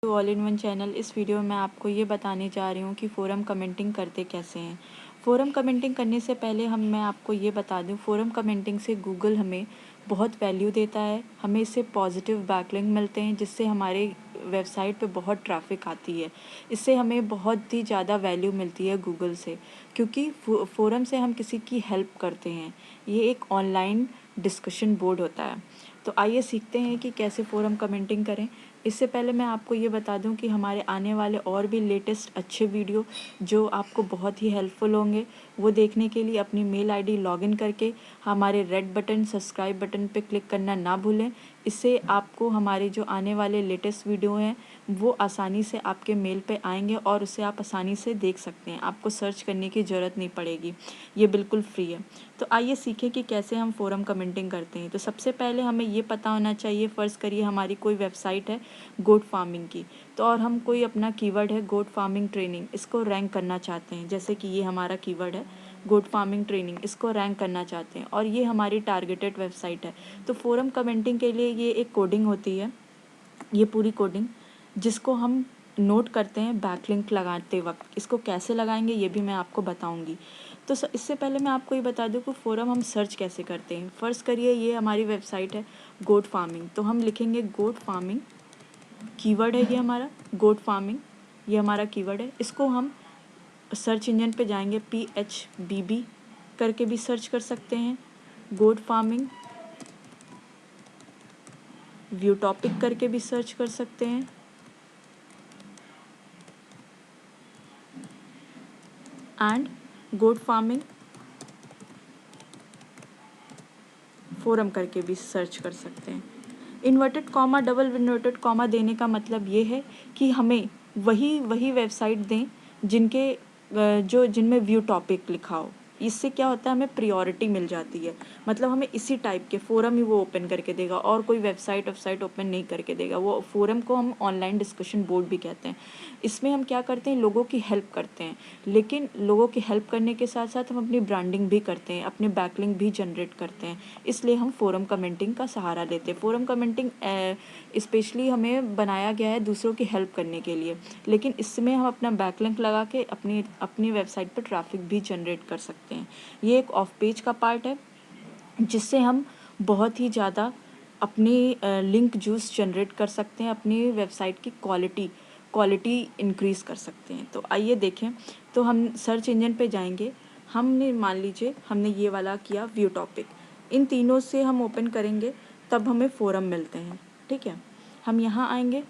All in one channel. इस video में मैं आपको ये बताने जा रही हूँ कि फ़ोरम कमेंटिंग करते कैसे हैं। फ़ोरम कमेंटिंग करने से पहले मैं आपको ये बता दूँ, फ़ोरम कमेंटिंग से गूगल हमें बहुत वैल्यू देता है। हमें इससे पॉजिटिव बैकलिंक मिलते हैं, जिससे हमारे वेबसाइट पे बहुत ट्रैफिक आती है। इससे हमें बहुत ही ज़्यादा वैल्यू मिलती है गूगल से, क्योंकि फ़ोरम से हम किसी की हेल्प करते हैं। ये एक ऑनलाइन डिस्कशन बोर्ड होता है। तो आइए सीखते हैं कि कैसे फ़ोरम कमेंटिंग करें। इससे पहले मैं आपको ये बता दूं कि हमारे आने वाले और भी लेटेस्ट अच्छे वीडियो जो आपको बहुत ही हेल्पफुल होंगे, वो देखने के लिए अपनी मेल आईडी लॉगिन करके हमारे रेड बटन सब्सक्राइब बटन पे क्लिक करना ना भूलें। इससे आपको हमारे जो आने वाले लेटेस्ट वीडियो हैं वो आसानी से आपके मेल पे आएंगे और उसे आप आसानी से देख सकते हैं। आपको सर्च करने की ज़रूरत नहीं पड़ेगी, ये बिल्कुल फ्री है। तो आइए सीखें कि कैसे हम फ़ोरम कमेंटिंग करते हैं। तो सबसे पहले हमें ये पता होना चाहिए, फ़र्ज़ करिए हमारी कोई वेबसाइट है गोट फार्मिंग की, तो और हम कोई अपना कीवर्ड है गोट फार्मिंग ट्रेनिंग, इसको रैंक करना चाहते हैं। जैसे कि ये हमारा कीवर्ड है गोट फार्मिंग ट्रेनिंग, इसको रैंक करना चाहते हैं और ये हमारी टारगेटेड वेबसाइट है। तो फ़ोरम कमेंटिंग के लिए ये एक कोडिंग होती है, ये पूरी कोडिंग जिसको हम नोट करते हैं बैकलिंक लगाते वक्त। इसको कैसे लगाएंगे ये भी मैं आपको बताऊंगी। तो इससे पहले मैं आपको ये बता दूं कि फ़ोरम हम सर्च कैसे करते हैं। फ़र्ज़ करिए ये हमारी वेबसाइट है गोट फार्मिंग, तो हम लिखेंगे गोट फार्मिंग, कीवर्ड है ये हमारा गोट फार्मिंग, ये हमारा कीवर्ड है। इसको हम सर्च इंजन पे जाएंगे, PHBB करके भी सर्च कर सकते हैं, गोट फार्मिंग व्यू टॉपिक करके भी सर्च कर सकते हैं, एंड गोट फार्मिंग फोरम करके भी सर्च कर सकते हैं। Inverted comma double inverted comma देने का मतलब ये है कि हमें वही वेबसाइट दें जिनमें व्यू टॉपिक लिखा हो। इससे क्या होता है, हमें प्रायोरिटी मिल जाती है। मतलब हमें इसी टाइप के फ़ोरम ही वो ओपन करके देगा और कोई वेबसाइट ओपन नहीं करके देगा। वो फ़ोरम को हम ऑनलाइन डिस्कशन बोर्ड भी कहते हैं। इसमें हम क्या करते हैं, लोगों की हेल्प करते हैं, लेकिन लोगों की हेल्प करने के साथ साथ हम अपनी ब्रांडिंग भी करते हैं, अपने बैकलिंक भी जनरेट करते हैं। इसलिए हम फ़ोरम कमेंटिंग का सहारा लेते हैं। फ़ोरम कमेंटिंग स्पेशली हमें बनाया गया है दूसरों की हेल्प करने के लिए, लेकिन इसमें हम अपना बैकलिंक लगा के अपनी वेबसाइट पर ट्रैफिक भी जनरेट कर सकते हैं। ये एक ऑफ पेज का पार्ट है जिससे हम बहुत ही ज़्यादा अपनी लिंक जूस जनरेट कर सकते हैं, अपनी वेबसाइट की क्वालिटी इंक्रीज़ कर सकते हैं। तो आइए देखें। तो हम सर्च इंजन पे जाएंगे, हमने मान लीजिए हमने ये वाला किया व्यू टॉपिक, इन तीनों से हम ओपन करेंगे तब हमें फ़ोरम मिलते हैं। ठीक है, हम यहाँ आएंगे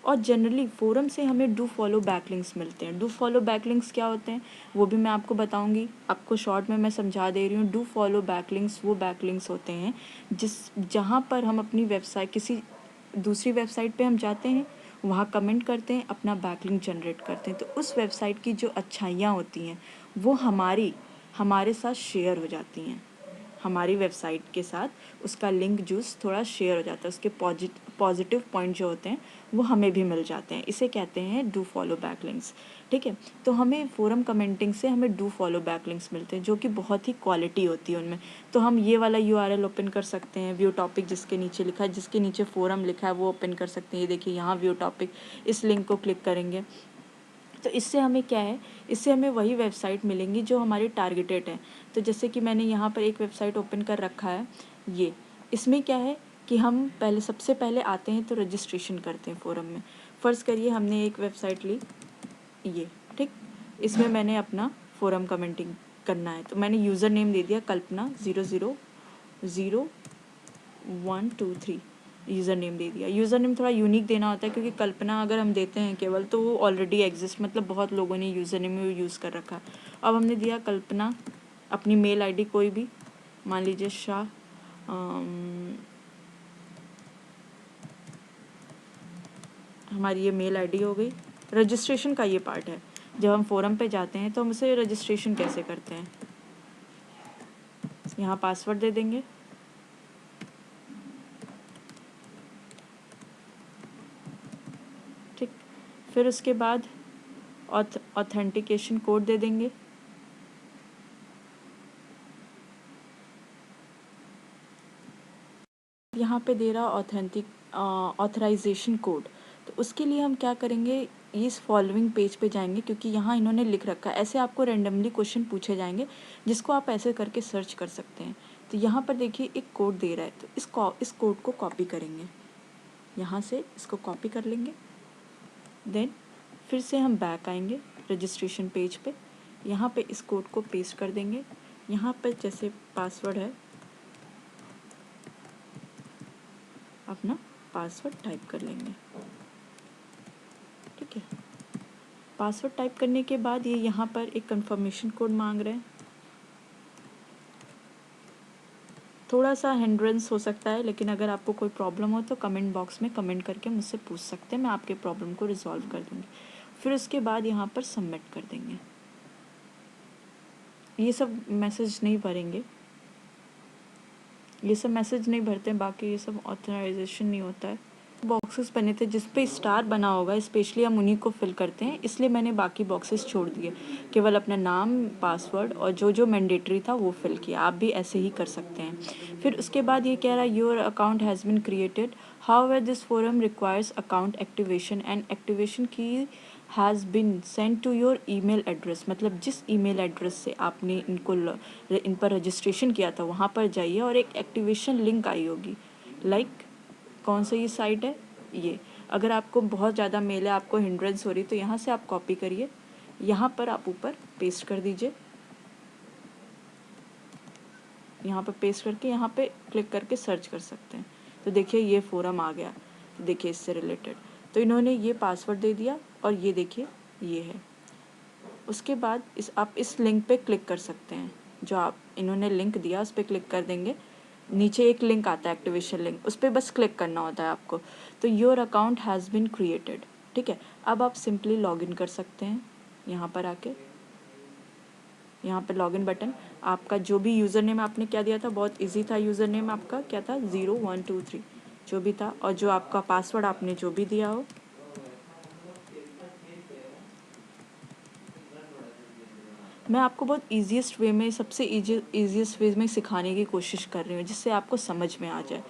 और जनरली फ़ोरम से हमें डू फॉलो बैकलिंक्स मिलते हैं। डू फॉलो बैकलिंक्स क्या होते हैं वो भी मैं आपको बताऊंगी, आपको शॉर्ट में मैं समझा दे रही हूँ। डू फॉलो बैकलिंक्स वो बैकलिंक्स होते हैं जहाँ पर हम अपनी वेबसाइट किसी दूसरी वेबसाइट पे हम जाते हैं, वहाँ कमेंट करते हैं, अपना बैकलिंक जनरेट करते हैं। तो उस वेबसाइट की जो अच्छाइयाँ होती हैं वो हमारे साथ शेयर हो जाती हैं। हमारी वेबसाइट के साथ उसका लिंक जूस थोड़ा शेयर हो जाता है, उसके पॉजिटिव पॉइंट जो होते हैं वो हमें भी मिल जाते हैं। इसे कहते हैं डू फॉलो बैकलिंक्स। ठीक है, तो हमें फ़ोरम कमेंटिंग से हमें डू फॉलो बैकलिंक्स मिलते हैं जो कि बहुत ही क्वालिटी होती है उनमें। तो हम ये वाला URL ओपन कर सकते हैं, व्यू टॉपिक जिसके नीचे लिखा है, जिसके नीचे फ़ोरम लिखा है वो ओपन कर सकते हैं। ये देखिए यहाँ व्यू टॉपिक, इस लिंक को क्लिक करेंगे तो इससे हमें क्या है, इससे हमें वही वेबसाइट मिलेंगी जो हमारी टारगेटेड है। तो जैसे कि मैंने यहाँ पर एक वेबसाइट ओपन कर रखा है, ये इसमें क्या है कि हम सबसे पहले आते हैं तो रजिस्ट्रेशन करते हैं फ़ोरम में। फ़र्ज़ करिए हमने एक वेबसाइट ली ये, ठीक, इसमें मैंने अपना फ़ोरम कमेंटिंग करना है, तो मैंने यूज़र नेम दे दिया कल्पना 0000123 यूज़र नेम दे दिया। यूज़र नेम थोड़ा यूनिक देना होता है क्योंकि कल्पना अगर हम देते हैं केवल तो वो ऑलरेडी एग्जिस्ट, मतलब बहुत लोगों ने यूज़र नेम में यूज़ कर रखा है। अब हमने दिया कल्पना, अपनी मेल आईडी कोई भी, मान लीजिए शाह, हमारी ये मेल आईडी हो गई। रजिस्ट्रेशन का ये पार्ट है, जब हम फ़ोरम पे जाते हैं तो हम उसे रजिस्ट्रेशन कैसे करते हैं। यहाँ पासवर्ड दे देंगे, ठीक, फिर उसके बाद ऑथेंटिकेशन कोड दे देंगे। यहाँ पे दे रहा ऑथराइजेशन कोड। तो उसके लिए हम क्या करेंगे, इस फॉलोइंग पेज पे जाएंगे, क्योंकि यहाँ इन्होंने लिख रखा है, ऐसे आपको रैंडमली क्वेश्चन पूछे जाएंगे जिसको आप ऐसे करके सर्च कर सकते हैं। तो यहाँ पर देखिए एक कोड दे रहा है, तो इस कोड को कॉपी करेंगे, यहाँ से इसको कॉपी कर लेंगे। देन फिर से हम बैक आएंगे रजिस्ट्रेशन पेज पे, यहाँ पे इस कोड को पेस्ट कर देंगे। यहाँ पर जैसे पासवर्ड है, अपना पासवर्ड टाइप कर लेंगे, ठीक है। पासवर्ड टाइप करने के बाद ये यहाँ पर एक कंफर्मेशन कोड मांग रहे हैं। थोड़ा सा हिंड्रेंस हो सकता है, लेकिन अगर आपको कोई प्रॉब्लम हो तो कमेंट बॉक्स में कमेंट करके मुझसे पूछ सकते हैं, मैं आपके प्रॉब्लम को रिजॉल्व कर दूँगी। फिर उसके बाद यहाँ पर सबमिट कर देंगे। ये सब मैसेज नहीं भरेंगे, ये सब मैसेज नहीं भरते हैं, बाकी ये सब ऑथराइजेशन नहीं होता है। बॉक्सेस बने थे जिस पे स्टार बना होगा, स्पेशली हम उन्हीं को फिल करते हैं, इसलिए मैंने बाकी बॉक्सेस छोड़ दिए, केवल अपना नाम, पासवर्ड और जो जो मैंडेटरी था वो फिल किया। आप भी ऐसे ही कर सकते हैं। फिर उसके बाद ये कह रहा है your account has been created, however this forum requires account activation and activation key has been send to your email address. मतलब जिस ईमेल एड्रेस से आपने इन पर रजिस्ट्रेशन किया था वहाँ पर जाइए और एक एक्टिवेशन लिंक आई होगी। लाइक कौन सा ये साइट है, ये। अगर आपको बहुत ज़्यादा मेल है, आपको हिंड्रेंस हो रही, तो यहाँ से आप कॉपी करिए, यहाँ पर आप ऊपर पेस्ट कर दीजिए। यहाँ पर पेस्ट करके यहाँ पे क्लिक करके सर्च कर सकते हैं। तो देखिए ये फोरम आ गया, तो देखिए इससे रिलेटेड तो इन्होंने ये पासवर्ड दे दिया और ये देखिए ये है। उसके बाद आप इस लिंक पे क्लिक कर सकते हैं, जो आप इन्होंने लिंक दिया उस पर क्लिक कर देंगे। नीचे एक लिंक आता है एक्टिवेशन लिंक, उस पर बस क्लिक करना होता है आपको। तो your account has been created, ठीक है। अब आप सिंपली लॉगिन कर सकते हैं, यहाँ पर आके यहाँ पे लॉगिन बटन, आपका जो भी यूज़र नेम आपने क्या दिया था, बहुत इजी था यूज़र नेम आपका, क्या था 0123 जो भी था, और जो आपका पासवर्ड आपने जो भी दिया हो। मैं आपको बहुत ईजीएस्ट वे में, सबसे ईजीएस्ट वे में सिखाने की कोशिश कर रही हूँ, जिससे आपको समझ में आ जाए,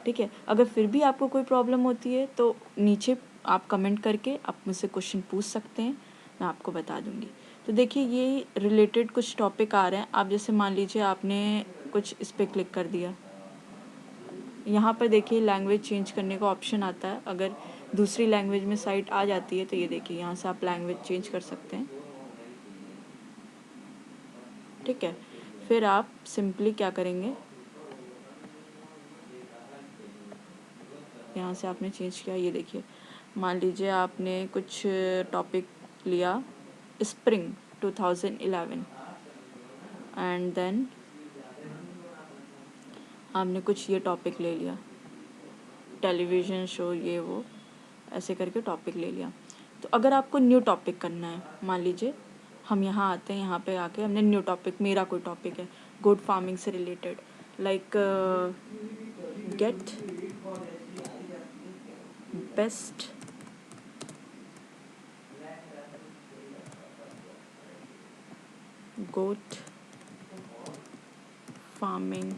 ठीक है। अगर फिर भी आपको कोई प्रॉब्लम होती है तो नीचे आप कमेंट करके आप मुझसे क्वेश्चन पूछ सकते हैं, मैं आपको बता दूँगी। तो देखिए ये रिलेटेड कुछ टॉपिक आ रहे हैं। आप जैसे मान लीजिए आपने कुछ इस पर क्लिक कर दिया, यहाँ पर देखिए लैंग्वेज चेंज करने का ऑप्शन आता है। अगर दूसरी लैंग्वेज में साइट आ जाती है तो ये देखिए यहाँ से आप लैंग्वेज चेंज कर सकते हैं, ठीक है। फिर आप सिंपली क्या करेंगे, यहाँ से आपने चेंज किया, ये देखिए मान लीजिए आपने कुछ टॉपिक लिया स्प्रिंग 2011 एंड देन आपने कुछ ये टॉपिक ले लिया टेलीविज़न शो, ये वो ऐसे करके टॉपिक ले लिया। तो अगर आपको न्यू टॉपिक करना है, मान लीजिए हम यहाँ आते हैं, यहाँ पे आके हमने न्यू टॉपिक, मेरा कोई टॉपिक है गोट फार्मिंग से related, like get best goat farming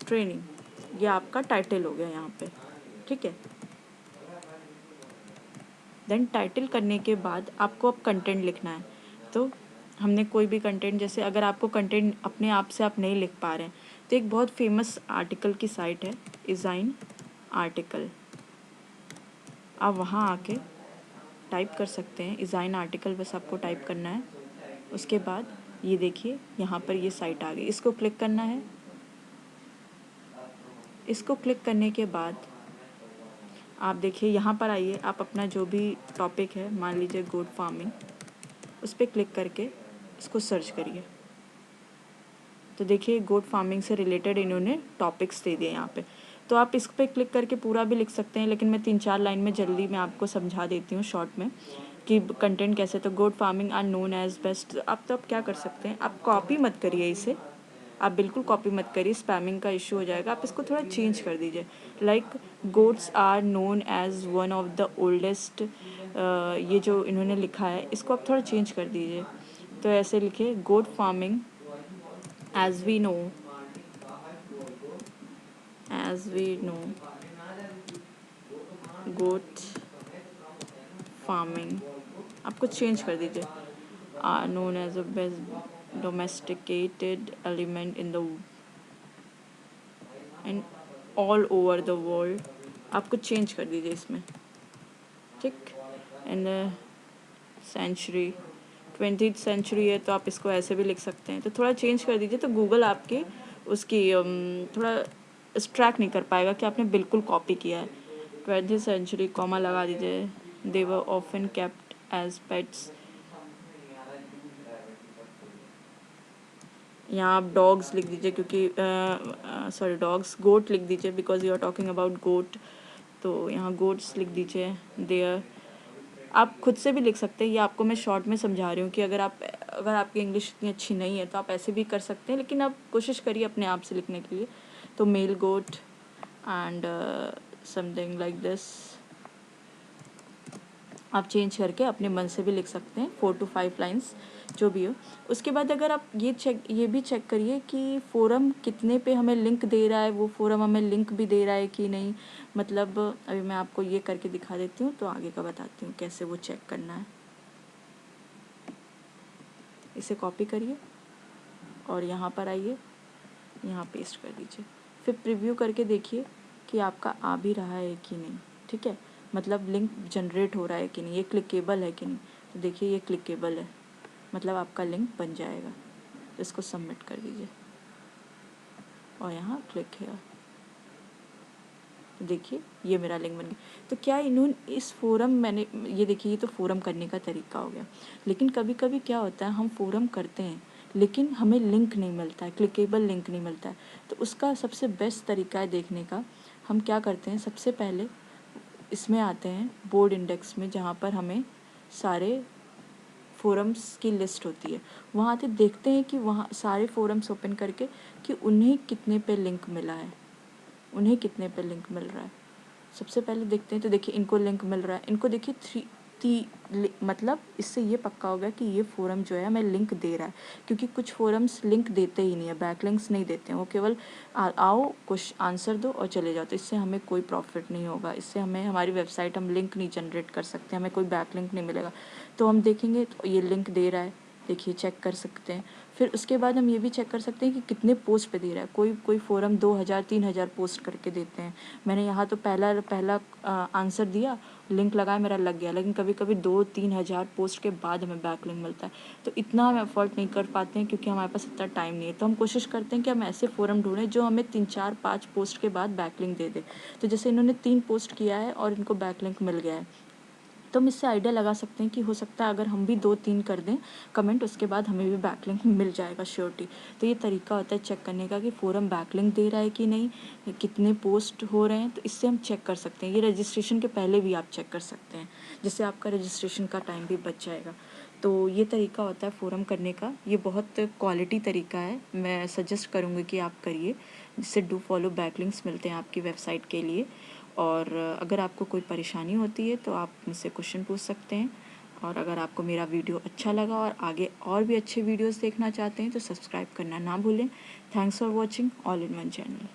training, ये आपका टाइटल हो गया यहाँ पे, ठीक है। देन टाइटल करने के बाद आपको अब कंटेंट लिखना है। तो हमने कोई भी कंटेंट, जैसे अगर आपको कंटेंट अपने आप से आप नहीं लिख पा रहे हैं तो एक बहुत फेमस आर्टिकल की साइट है इज़ाइन आर्टिकल, आप वहाँ आके टाइप कर सकते हैं इज़ाइन आर्टिकल, बस आपको टाइप करना है। उसके बाद ये देखिए यहाँ पर ये साइट आ गई, इसको क्लिक करना है। इसको क्लिक करने के बाद आप देखिए यहाँ पर आइए, आप अपना जो भी टॉपिक है, मान लीजिए गोट फार्मिंग, उस पर क्लिक करके इसको सर्च करिए। तो देखिए गोट फार्मिंग से रिलेटेड इन्होंने टॉपिक्स दे दिए यहाँ पे। तो आप इस पर क्लिक करके पूरा भी लिख सकते हैं, लेकिन मैं 3-4 लाइन में जल्दी मैं आपको समझा देती हूँ शॉर्ट में कि कंटेंट कैसे। तो goat farming are known as best. आप तो आप क्या कर सकते हैं, आप कॉपी मत करिए इसे, आप बिल्कुल कॉपी मत करिए, स्पैमिंग का इशू हो जाएगा। आप इसको थोड़ा चेंज कर दीजिए, like goats are known as one of the oldest, ये जो इन्होंने लिखा है इसको आप थोड़ा चेंज कर दीजिए। तो ऐसे लिखिए goat farming as we know as we know, goat farming आपको चेंज कर दीजिए, are known as a best domesticated element in the and all over the world, आपको चेंज कर दीजिए इसमें, ठीक। In the century 20th century है तो आप इसको ऐसे भी लिख सकते हैं, तो थोड़ा चेंज कर दीजिए, तो गूगल आपकी उसकी थोड़ा ट्रैक नहीं कर पाएगा कि आपने बिल्कुल कॉपी किया है। 20th सेंचुरी कॉमा लगा दीजिए, they were often kept as pets, यहाँ आप डॉग्स लिख दीजिए क्योंकि सॉरी डॉग्स, गोट लिख दीजिए because you are talking about goat, तो यहाँ गोट्स लिख दीजिए। देयर आप खुद से भी लिख सकते हैं, ये आपको मैं शॉर्ट में समझा रही हूँ कि अगर आपकी इंग्लिश इतनी अच्छी नहीं है तो आप ऐसे भी कर सकते हैं, लेकिन आप कोशिश करिए अपने आप से लिखने के लिए। तो male goat and something like this आप चेंज करके अपने मन से भी लिख सकते हैं, 4 to 5 लाइन्स जो भी हो। उसके बाद अगर आप ये भी चेक करिए कि फ़ोरम कितने पे हमें लिंक दे रहा है, वो फ़ोरम हमें लिंक भी दे रहा है कि नहीं। मतलब अभी मैं आपको ये करके दिखा देती हूँ, तो आगे का बताती हूँ कैसे वो चेक करना है। इसे कॉपी करिए और यहाँ पर आइए, यहाँ पेस्ट कर दीजिए, फिर प्रीव्यू करके देखिए कि आपका आ भी रहा है कि नहीं, ठीक है। मतलब लिंक जनरेट हो रहा है कि नहीं, ये क्लिकेबल है कि नहीं, तो देखिए ये क्लिकेबल है, मतलब आपका लिंक बन जाएगा। तो इसको सबमिट कर दीजिए और यहाँ क्लिक है, तो देखिए ये मेरा लिंक बन गया। तो क्या इन्होंने इस फ़ोरम मैंने ये देखिए, ये तो फ़ोरम करने का तरीका हो गया। लेकिन कभी कभी क्या होता है, हम फ़ोरम करते हैं लेकिन हमें लिंक नहीं मिलता है, क्लिकेबल लिंक नहीं मिलता है। तो उसका सबसे बेस्ट तरीका है देखने का, हम क्या करते हैं, सबसे पहले इसमें आते हैं बोर्ड इंडेक्स में, जहाँ पर हमें सारे फ़ोरम्स की लिस्ट होती है, वहाँ आते देखते हैं कि वहाँ सारे फ़ोरम्स ओपन करके कि उन्हें कितने पे लिंक मिला है, उन्हें कितने पे लिंक मिल रहा है। सबसे पहले देखते हैं, तो देखिए इनको लिंक मिल रहा है, इनको देखिए मतलब इससे ये पक्का होगा कि ये फ़ोरम जो है हमें लिंक दे रहा है, क्योंकि कुछ फ़ोरम्स लिंक देते ही नहीं है, बैकलिंक्स नहीं देते हैं, वो केवल आओ कुछ आंसर दो और चले जाओ। तो इससे हमें कोई प्रॉफिट नहीं होगा, इससे हमें हमारी वेबसाइट हम लिंक नहीं जनरेट कर सकते, हमें कोई बैकलिंक नहीं मिलेगा। तो हम देखेंगे तो ये लिंक दे रहा है, देखिए चेक कर सकते हैं। फिर उसके बाद हम ये भी चेक कर सकते हैं कि कितने पोस्ट पे दे रहा है। कोई फ़ोरम 2000 3000 पोस्ट करके देते हैं। मैंने यहाँ तो पहला आंसर दिया, लिंक लगाया, मेरा लग गया, लेकिन कभी कभी 2-3 हज़ार पोस्ट के बाद हमें बैक लिंक मिलता है। तो इतना हम एफर्ट नहीं कर पाते हैं क्योंकि हमारे पास इतना टाइम नहीं है। तो हम कोशिश करते हैं कि हम ऐसे फ़ोरम ढूंढें जो हमें 3-4-5 पोस्ट के बाद बैक लिंक दे दे। तो जैसे इन्होंने 3 पोस्ट किया है और इनको बैक लिंक मिल गया है, तो हम इससे आइडिया लगा सकते हैं कि हो सकता है अगर हम भी 2-3 कर दें कमेंट, उसके बाद हमें भी बैकलिंक मिल जाएगा श्योरिटी। तो ये तरीका होता है चेक करने का कि फ़ोरम बैकलिंक दे रहा है कि नहीं, कितने पोस्ट हो रहे हैं। तो इससे हम चेक कर सकते हैं, ये रजिस्ट्रेशन के पहले भी आप चेक कर सकते हैं, जिससे आपका रजिस्ट्रेशन का टाइम भी बच जाएगा। तो ये तरीका होता है फ़ोरम करने का, ये बहुत क्वालिटी तरीका है, मैं सजेस्ट करूँगी कि आप करिए, जिससे डू फॉलो बैकलिंक्स मिलते हैं आपकी वेबसाइट के लिए। और अगर आपको कोई परेशानी होती है तो आप मुझसे क्वेश्चन पूछ सकते हैं। और अगर आपको मेरा वीडियो अच्छा लगा और आगे और भी अच्छे वीडियोस देखना चाहते हैं तो सब्सक्राइब करना ना भूलें। Thanks for watching all in one channel.